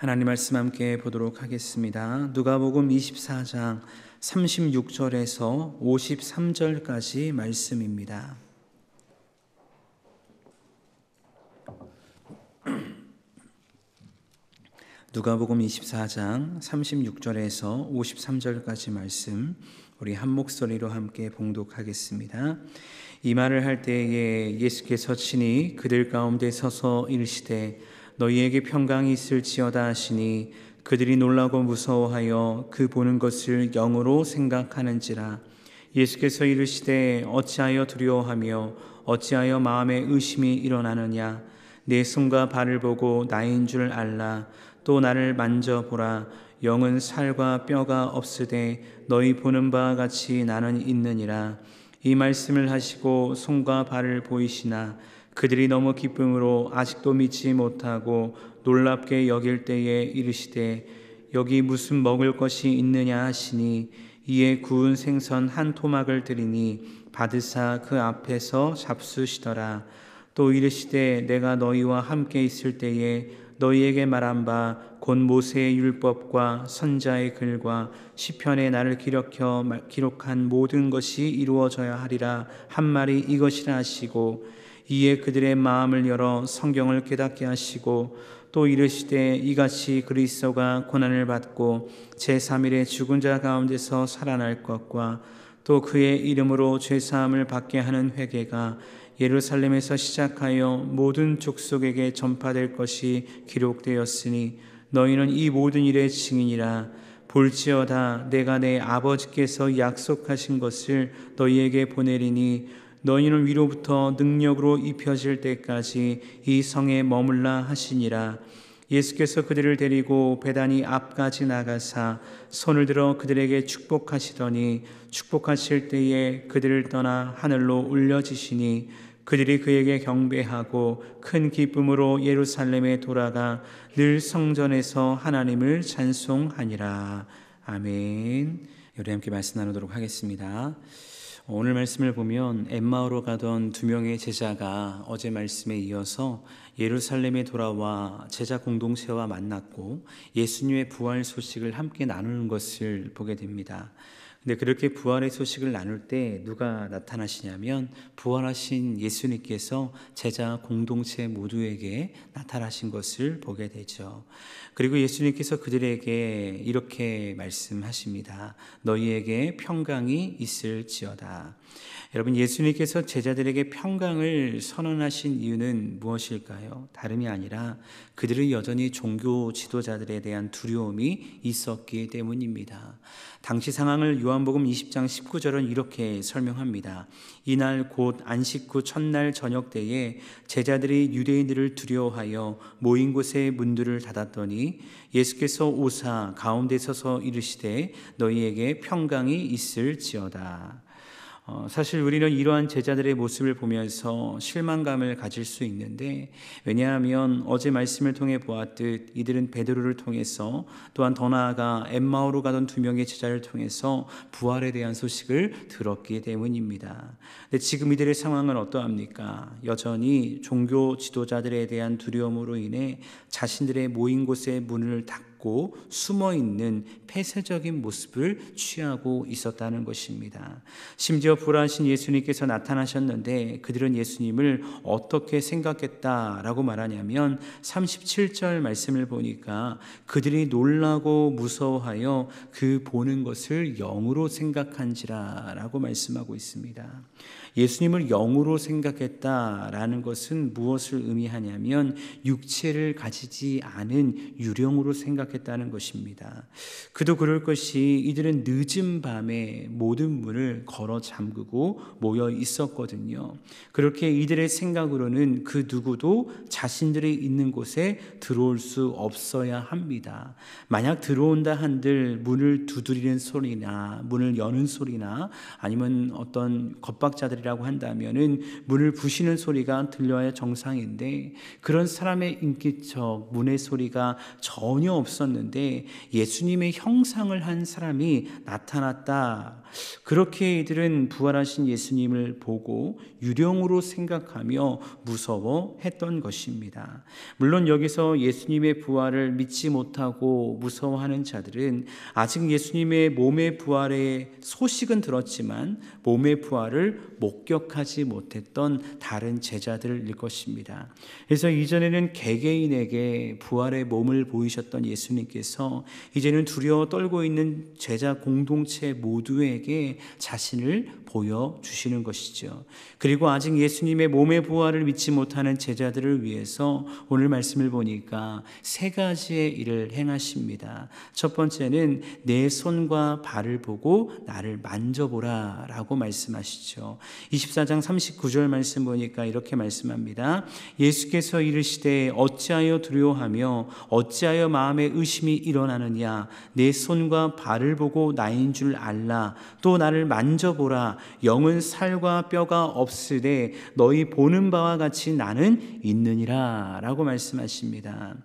하나님 말씀 함께 보도록 하겠습니다. 누가복음 24장 36절에서 53절까지 말씀입니다. 누가복음 24장 36절에서 53절까지 말씀 우리 한 목소리로 함께 봉독하겠습니다. 이 말을 할 때에 예수께서 친히 그들 가운데 서서 이르시되 너희에게 평강이 있을지어다 하시니 그들이 놀라고 무서워하여 그 보는 것을 영으로 생각하는지라. 예수께서 이르시되 어찌하여 두려워하며 어찌하여 마음에 의심이 일어나느냐. 내 손과 발을 보고 나인 줄 알라. 또 나를 만져보라. 영은 살과 뼈가 없으되 너희 보는 바와 같이 나는 있느니라. 이 말씀을 하시고 손과 발을 보이시나 그들이 너무 기쁨으로 아직도 믿지 못하고 놀랍게 여길 때에 이르시되 여기 무슨 먹을 것이 있느냐 하시니 이에 구운 생선 한 토막을 드리니 받으사 그 앞에서 잡수시더라. 또 이르시되 내가 너희와 함께 있을 때에 너희에게 말한 바 곧 모세의 율법과 선자의 글과 시편에 나를 기록한 모든 것이 이루어져야 하리라 한 말이 이것이라 하시고 이에 그들의 마음을 열어 성경을 깨닫게 하시고 또 이르시되 이같이 그리스도가 고난을 받고 제3일에 죽은 자 가운데서 살아날 것과 또 그의 이름으로 죄사함을 받게 하는 회개가 예루살렘에서 시작하여 모든 족속에게 전파될 것이 기록되었으니 너희는 이 모든 일의 증인이라. 볼지어다 내가 내 아버지께서 약속하신 것을 너희에게 보내리니 너희는 위로부터 능력으로 입혀질 때까지 이 성에 머물라 하시니라. 예수께서 그들을 데리고 베다니 앞까지 나가사 손을 들어 그들에게 축복하시더니 축복하실 때에 그들을 떠나 하늘로 올려지시니 그들이 그에게 경배하고 큰 기쁨으로 예루살렘에 돌아가 늘 성전에서 하나님을 찬송하니라. 아멘. 우리 함께 말씀 나누도록 하겠습니다. 오늘 말씀을 보면 엠마오로 가던 두 명의 제자가 어제 말씀에 이어서 예루살렘에 돌아와 제자 공동체와 만났고 예수님의 부활 소식을 함께 나누는 것을 보게 됩니다. 근데 그렇게 부활의 소식을 나눌 때 누가 나타나시냐면 부활하신 예수님께서 제자 공동체 모두에게 나타나신 것을 보게 되죠. 그리고 예수님께서 그들에게 이렇게 말씀하십니다. 너희에게 평강이 있을지어다. 여러분, 예수님께서 제자들에게 평강을 선언하신 이유는 무엇일까요? 다름이 아니라 그들은 여전히 종교 지도자들에 대한 두려움이 있었기 때문입니다. 당시 상황을 요한복음 20장 19절은 이렇게 설명합니다. 이날 곧 안식 후 첫날 저녁 때에 제자들이 유대인들을 두려워하여 모인 곳에 문들을 닫았더니 예수께서 오사 가운데 서서 이르시되 너희에게 평강이 있을지어다. 사실 우리는 이러한 제자들의 모습을 보면서 실망감을 가질 수 있는데, 왜냐하면 어제 말씀을 통해 보았듯 이들은 베드로를 통해서 또한 더 나아가 엠마오로 가던 두 명의 제자를 통해서 부활에 대한 소식을 들었기 때문입니다. 근데 지금 이들의 상황은 어떠합니까? 여전히 종교 지도자들에 대한 두려움으로 인해 자신들의 모인 곳에 문을 닫고 숨어있는 폐쇄적인 모습을 취하고 있었다는 것입니다. 심지어 부활하신 예수님께서 나타나셨는데 그들은 예수님을 어떻게 생각했다라고 말하냐면 37절 말씀을 보니까 그들이 놀라고 무서워하여 그 보는 것을 영으로 생각한지라 라고 말씀하고 있습니다. 예수님을 영으로 생각했다라는 것은 무엇을 의미하냐면 육체를 가지지 않은 유령으로 생각했다는 것입니다. 그도 그럴 것이 이들은 늦은 밤에 모든 문을 걸어 잠그고 모여 있었거든요. 그렇게 이들의 생각으로는 그 누구도 자신들이 있는 곳에 들어올 수 없어야 합니다. 만약 들어온다 한들 문을 두드리는 소리나 문을 여는 소리나 아니면 어떤 겁박자들의 자리라고 한다면은 문을 부시는 소리가 들려야 정상인데 그런 사람의 인기척 문의 소리가 전혀 없었는데 예수님의 형상을 한 사람이 나타났다. 그렇게 이들은 부활하신 예수님을 보고 유령으로 생각하며 무서워했던 것입니다. 물론 여기서 예수님의 부활을 믿지 못하고 무서워하는 자들은 아직 예수님의 몸의 부활의 소식은 들었지만 몸의 부활을 목격하지 못했던 다른 제자들일 것입니다. 그래서 이전에는 개개인에게 부활의 몸을 보이셨던 예수님께서 이제는 두려워 떨고 있는 제자 공동체 모두에게 자신을 보여주시는 것이죠. 그리고 아직 예수님의 몸의 부활을 믿지 못하는 제자들을 위해서 오늘 말씀을 보니까 세 가지의 일을 행하십니다. 첫 번째는 내 손과 발을 보고 나를 만져보라 라고 말씀하시죠. 24장 39절 말씀 보니까 이렇게 말씀합니다. 예수께서 이르시되 어찌하여 두려워하며 어찌하여 마음에 의심이 일어나느냐. 내 손과 발을 보고 나인 줄 알라. 또 나를 만져보라. 영은 살과 뼈가 없으되 너희 보는 바와 같이 나는 있느니라 라고 말씀하십니다.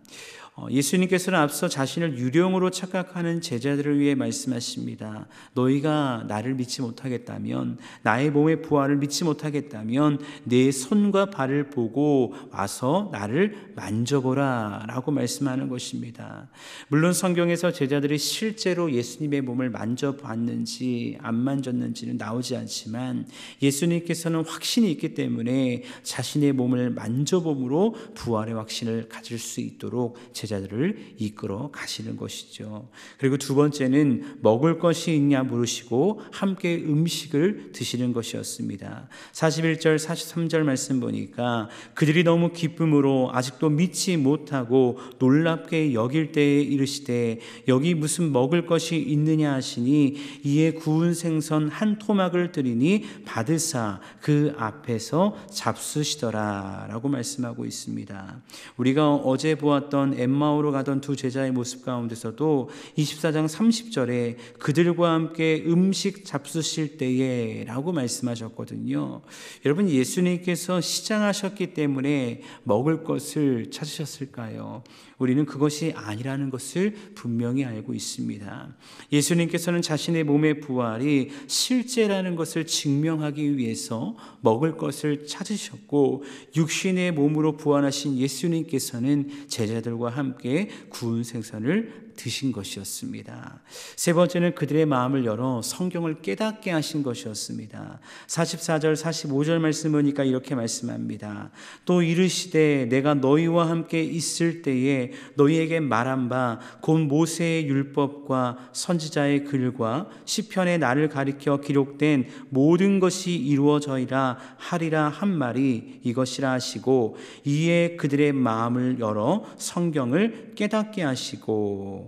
예수님께서는 앞서 자신을 유령으로 착각하는 제자들을 위해 말씀하십니다. 너희가 나를 믿지 못하겠다면, 나의 몸의 부활을 믿지 못하겠다면 내 손과 발을 보고 와서 나를 만져보라 라고 말씀하는 것입니다. 물론 성경에서 제자들이 실제로 예수님의 몸을 만져봤는지 안 만졌는지는 나오지 않지만 예수님께서는 확신이 있기 때문에 자신의 몸을 만져봄으로 부활의 확신을 가질 수 있도록 제자들을 이끌어 가시는 것이죠. 그리고 두 번째는 먹을 것이 있냐 물으시고 함께 음식을 드시는 것이었습니다. 41절 43절 말씀 보니까 그들이 너무 기쁨으로 아직도 믿지 못하고 놀랍게 여길 때에 이르시되 여기 무슨 먹을 것이 있느냐 하시니 이에 구운 생선 한 토막을 드리니 받으사 그 앞에서 잡수시더라 라고 말씀하고 있습니다. 우리가 어제 보았던 엠마오로 가던 두 제자의 모습 가운데서도 24장 30절에 그들과 함께 음식 잡수실 때에 라고 말씀하셨거든요. 여러분, 예수님께서 시장하셨기 때문에 먹을 것을 찾으셨을까요? 우리는 그것이 아니라는 것을 분명히 알고 있습니다. 예수님께서는 자신의 몸의 부활이 실제라는 것을 증명하기 위해서 먹을 것을 찾으셨고 육신의 몸으로 부활하신 예수님께서는 제자들과 함께 구운 생선을 드신 것이었습니다. 세 번째는 그들의 마음을 열어 성경을 깨닫게 하신 것이었습니다. 44절 45절 말씀 보니까 이렇게 말씀합니다. 또 이르시되 내가 너희와 함께 있을 때에 너희에게 말한 바 곧 모세의 율법과 선지자의 글과 시편에 나를 가리켜 기록된 모든 것이 이루어져이라 하리라 한 말이 이것이라 하시고 이에 그들의 마음을 열어 성경을 깨닫게 하시고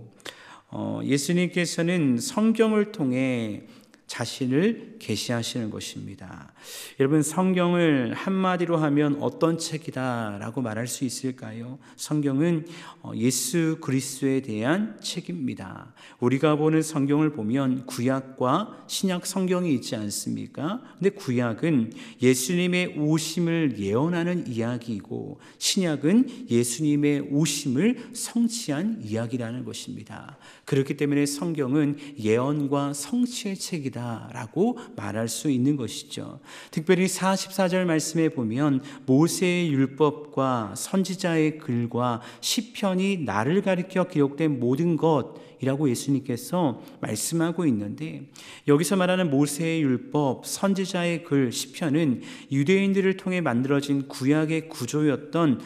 예수님께서는 성경을 통해 자신을 계시하시는 것입니다. 여러분, 성경을 한마디로 하면 어떤 책이다라고 말할 수 있을까요? 성경은 예수 그리스도에 대한 책입니다. 우리가 보는 성경을 보면 구약과 신약 성경이 있지 않습니까? 근데 구약은 예수님의 오심을 예언하는 이야기이고 신약은 예수님의 오심을 성취한 이야기라는 것입니다. 그렇기 때문에 성경은 예언과 성취의 책이다라고 말할 수 있는 것이죠. 특별히 44절 말씀에 보면 모세의 율법과 선지자의 글과 시편이 나를 가리켜 기록된 모든 것이라고 예수님께서 말씀하고 있는데 여기서 말하는 모세의 율법, 선지자의 글, 시편은 유대인들을 통해 만들어진 구약의 구조였던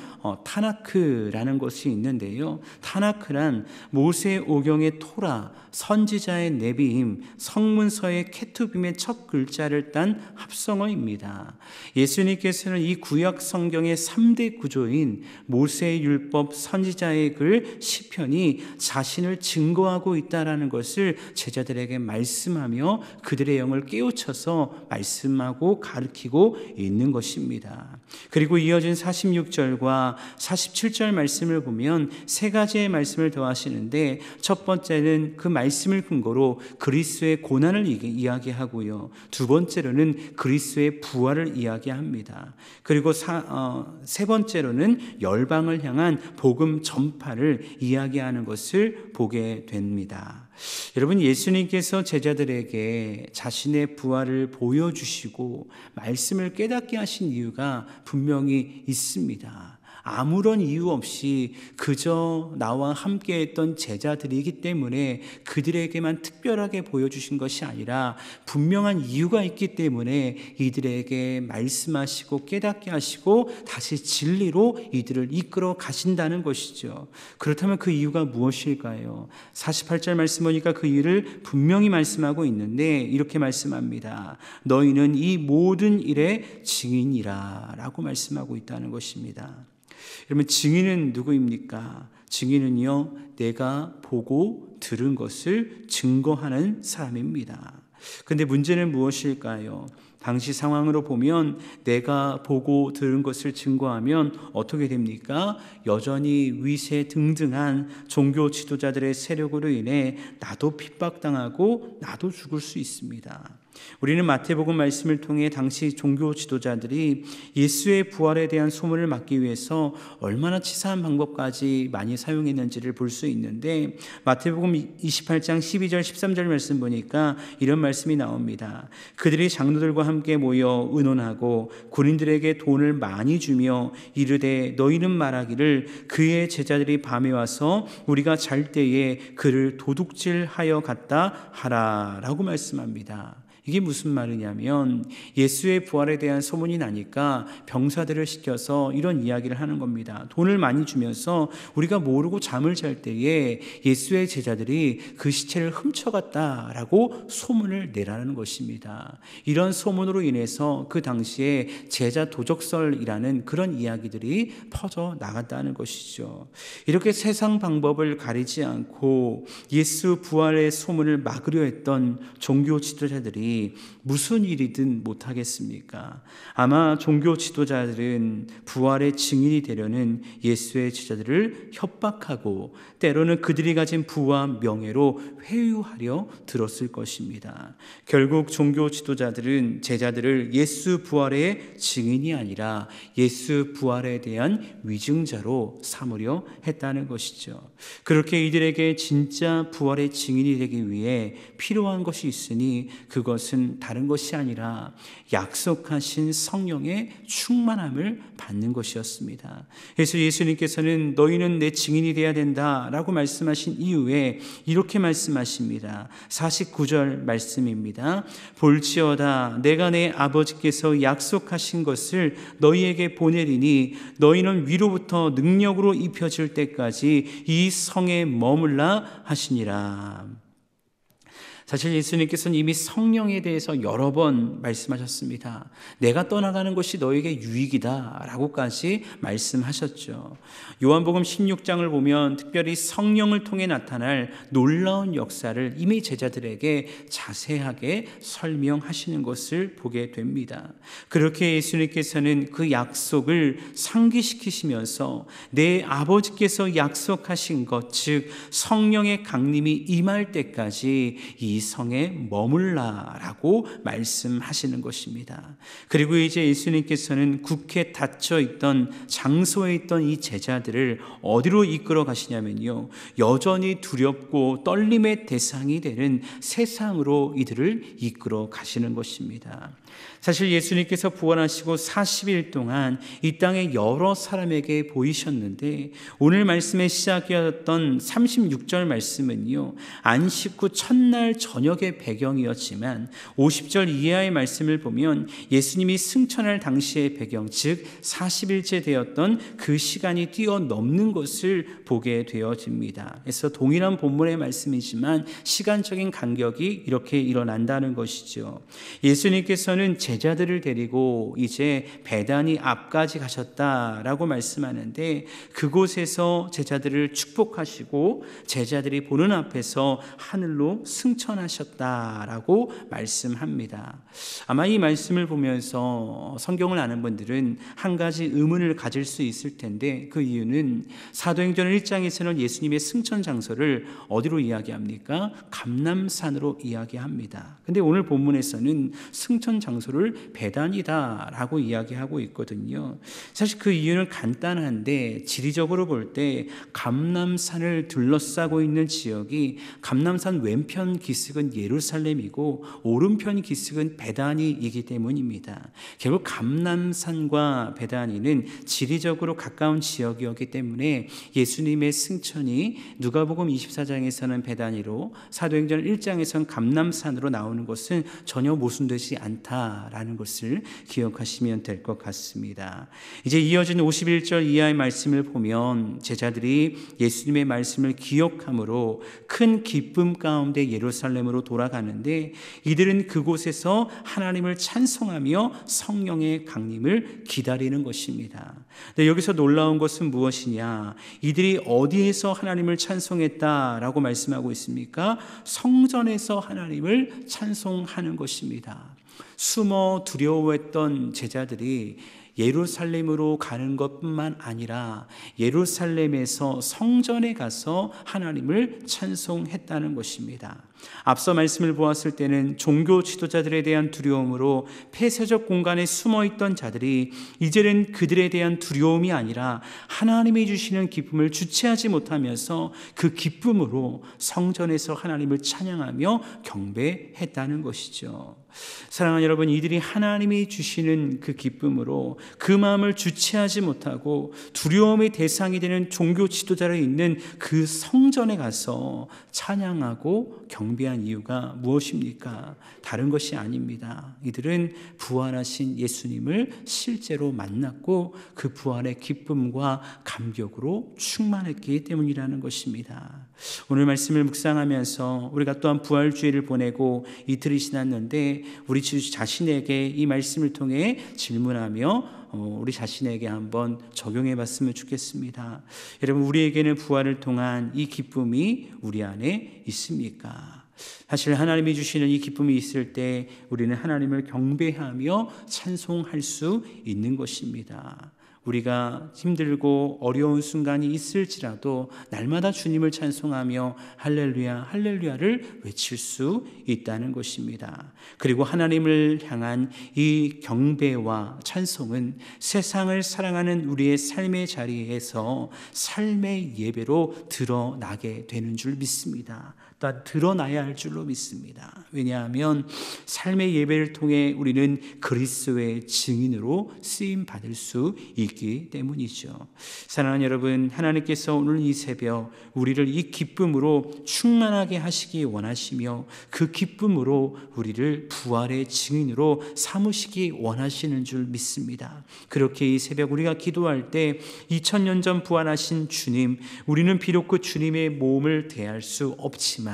타나크라는 것이 있는데요. 타나크란 모세 오경의 토라, 선지자의 네비임, 성문서의 케투빔의 첫 글자를 딴 합성어입니다. 예수님께서는 이 구약 성경의 3대 구조인 모세의 율법, 선지자의 글, 시편이 자신을 증거하고 있다는 것을 제자들에게 말씀하며 그들의 영을 깨우쳐서 말씀하고 가르치고 있는 것입니다. 그리고 이어진 46절과 47절 말씀을 보면 세 가지의 말씀을 더하시는데 첫 번째는 그 말씀을 근거로 그리스도의 고난을 이야기하고요. 두 번째로는 그리스도의 부활을 이야기합니다. 그리고 세 번째로는 열방을 향한 복음 전파를 이야기하는 것을 보게 됩니다. 여러분, 예수님께서 제자들에게 자신의 부활을 보여주시고 말씀을 깨닫게 하신 이유가 분명히 있습니다. 아무런 이유 없이 그저 나와 함께했던 제자들이기 때문에 그들에게만 특별하게 보여주신 것이 아니라 분명한 이유가 있기 때문에 이들에게 말씀하시고 깨닫게 하시고 다시 진리로 이들을 이끌어 가신다는 것이죠. 그렇다면 그 이유가 무엇일까요? 48절 말씀 보니까 그 이유를 분명히 말씀하고 있는데 이렇게 말씀합니다. 너희는 이 모든 일의 증인이라 라고 말씀하고 있다는 것입니다. 여러분, 증인은 누구입니까? 증인은요, 내가 보고 들은 것을 증거하는 사람입니다. 그런데 문제는 무엇일까요? 당시 상황으로 보면 내가 보고 들은 것을 증거하면 어떻게 됩니까? 여전히 위세 등등한 종교 지도자들의 세력으로 인해 나도 핍박당하고 나도 죽을 수 있습니다. 우리는 마태복음 말씀을 통해 당시 종교 지도자들이 예수의 부활에 대한 소문을 막기 위해서 얼마나 치사한 방법까지 많이 사용했는지를 볼 수 있는데, 마태복음 28장 12절 13절 말씀 보니까 이런 말씀이 나옵니다. 그들이 장로들과 함께 모여 의논하고 군인들에게 돈을 많이 주며 이르되 너희는 말하기를 그의 제자들이 밤에 와서 우리가 잘 때에 그를 도둑질하여 갔다 하라 라고 말씀합니다. 이게 무슨 말이냐면 예수의 부활에 대한 소문이 나니까 병사들을 시켜서 이런 이야기를 하는 겁니다. 돈을 많이 주면서 우리가 모르고 잠을 잘 때에 예수의 제자들이 그 시체를 훔쳐갔다라고 소문을 내라는 것입니다. 이런 소문으로 인해서 그 당시에 제자 도적설이라는 그런 이야기들이 퍼져 나갔다는 것이죠. 이렇게 세상 방법을 가리지 않고 예수 부활의 소문을 막으려 했던 종교 지도자들이 무슨 일이든 못하겠습니까? 아마 종교 지도자들은 부활의 증인이 되려는 예수의 제자들을 협박하고 때로는 그들이 가진 부와 명예로 회유하려 들었을 것입니다. 결국 종교 지도자들은 제자들을 예수 부활의 증인이 아니라 예수 부활에 대한 위증자로 삼으려 했다는 것이죠. 그렇게 이들에게 진짜 부활의 증인이 되기 위해 필요한 것이 있으니 그것은 다른 것이 아니라 약속하신 성령의 충만함을 받는 것이었습니다. 그래서 예수님께서는 너희는 내 증인이 되어야 된다라고 말씀하신 이후에 이렇게 말씀하십니다. 49절 말씀입니다. 볼지어다 내가 내 아버지께서 약속하신 것을 너희에게 보내리니 너희는 위로부터 능력으로 입혀질 때까지 이 성에 머물라 하시니라. 사실 예수님께서는 이미 성령에 대해서 여러 번 말씀하셨습니다. 내가 떠나가는 것이 너에게 유익이다 라고까지 말씀하셨죠. 요한복음 16장을 보면 특별히 성령을 통해 나타날 놀라운 역사를 이미 제자들에게 자세하게 설명하시는 것을 보게 됩니다. 그렇게 예수님께서는 그 약속을 상기시키시면서 내 아버지께서 약속하신 것, 즉 성령의 강림이 임할 때까지 이 성에 머물라라고 말씀하시는 것입니다. 그리고 이제 예수님께서는 굳게 닫혀 있던 장소에 있던 이 제자들을 어디로 이끌어 가시냐면요, 여전히 두렵고 떨림의 대상이 되는 세상으로 이들을 이끌어 가시는 것입니다. 사실 예수님께서 부활하시고 40일 동안 이 땅에 여러 사람에게 보이셨는데 오늘 말씀의 시작이었던 36절 말씀은요, 안식 후 첫날 저녁의 배경이었지만 50절 이하의 말씀을 보면 예수님이 승천할 당시의 배경, 즉 40일째 되었던 그 시간이 뛰어넘는 것을 보게 되어집니다. 그래서 동일한 본문의 말씀이지만 시간적인 간격이 이렇게 일어난다는 것이죠. 예수님께서는 예수님께서는 제자들을 데리고 이제 베다니 앞까지 가셨다라고 말씀하는데, 그곳에서 제자들을 축복하시고 제자들이 보는 앞에서 하늘로 승천하셨다라고 말씀합니다. 아마 이 말씀을 보면서 성경을 아는 분들은 한 가지 의문을 가질 수 있을 텐데, 그 이유는 사도행전 1장에서는 예수님의 승천 장소를 어디로 이야기합니까? 감람산으로 이야기합니다. 근데 오늘 본문에서는 승천 장소를 베단이다라고 이야기하고 있거든요. 사실 그 이유는 간단한데, 지리적으로 볼 때 감람산을 둘러싸고 있는 지역이 감람산 왼편 기슭은 예루살렘이고 오른편 기슭은 베다니이기 때문입니다. 결국 감람산과 베다니는 지리적으로 가까운 지역이었기 때문에 예수님의 승천이 누가복음 24장에서는 베다니로, 사도행전 1장에서는 감람산으로 나오는 것은 전혀 모순되지 않다라는 것을 기억하시면 될 것 같습니다. 이제 이어진 51절 이하의 말씀을 보면 제자들이 예수님의 말씀을 기억함으로 큰 기쁨 가운데 예루살렘으로 돌아가는데, 이들은 그곳에서 하나님을 찬송하며 성령의 강림을 기다리는 것입니다. 근데 여기서 놀라운 것은 무엇이냐? 이들이 어디에서 하나님을 찬송했다라고 말씀하고 있습니까? 성전에서 하나님을 찬송하는 것입니다. 숨어 두려워했던 제자들이 예루살렘으로 가는 것뿐만 아니라 예루살렘에서 성전에 가서 하나님을 찬송했다는 것입니다. 앞서 말씀을 보았을 때는 종교 지도자들에 대한 두려움으로 폐쇄적 공간에 숨어있던 자들이 이제는 그들에 대한 두려움이 아니라 하나님이 주시는 기쁨을 주체하지 못하면서 그 기쁨으로 성전에서 하나님을 찬양하며 경배했다는 것이죠. 사랑하는 여러분, 이들이 하나님이 주시는 그 기쁨으로 그 마음을 주체하지 못하고 두려움의 대상이 되는 종교 지도자로 있는 그 성전에 가서 찬양하고 경배한 이유가 무엇입니까? 다른 것이 아닙니다. 이들은 부활하신 예수님을 실제로 만났고 그 부활의 기쁨과 감격으로 충만했기 때문이라는 것입니다. 오늘 말씀을 묵상하면서 우리가 또한 부활주일을 보내고 이틀이 지났는데, 우리 자신에게 이 말씀을 통해 질문하며 우리 자신에게 한번 적용해 봤으면 좋겠습니다. 여러분, 우리에게는 부활을 통한 이 기쁨이 우리 안에 있습니까? 사실 하나님이 주시는 이 기쁨이 있을 때 우리는 하나님을 경배하며 찬송할 수 있는 것입니다. 우리가 힘들고 어려운 순간이 있을지라도 날마다 주님을 찬송하며 할렐루야 할렐루야를 외칠 수 있다는 것입니다. 그리고 하나님을 향한 이 경배와 찬송은 세상을 사랑하는 우리의 삶의 자리에서 삶의 예배로 드러나게 되는 줄 믿습니다. 또 드러나야 할 줄로 믿습니다. 왜냐하면 삶의 예배를 통해 우리는 그리스도의 증인으로 쓰임 받을 수 있기 때문이죠. 사랑하는 여러분, 하나님께서 오늘 이 새벽 우리를 이 기쁨으로 충만하게 하시기 원하시며 그 기쁨으로 우리를 부활의 증인으로 삼으시기 원하시는 줄 믿습니다. 그렇게 이 새벽 우리가 기도할 때 2000년 전 부활하신 주님, 우리는 비록 그 주님의 몸을 대할 수 없지만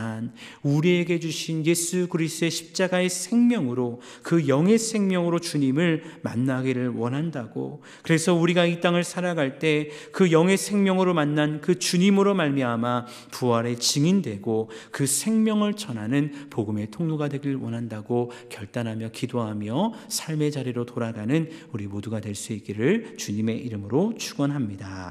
우리에게 주신 예수 그리스도의 십자가의 생명으로, 그 영의 생명으로 주님을 만나기를 원한다고, 그래서 우리가 이 땅을 살아갈 때 그 영의 생명으로 만난 그 주님으로 말미암아 부활의 증인되고 그 생명을 전하는 복음의 통로가 되길 원한다고 결단하며 기도하며 삶의 자리로 돌아가는 우리 모두가 될 수 있기를 주님의 이름으로 축원합니다.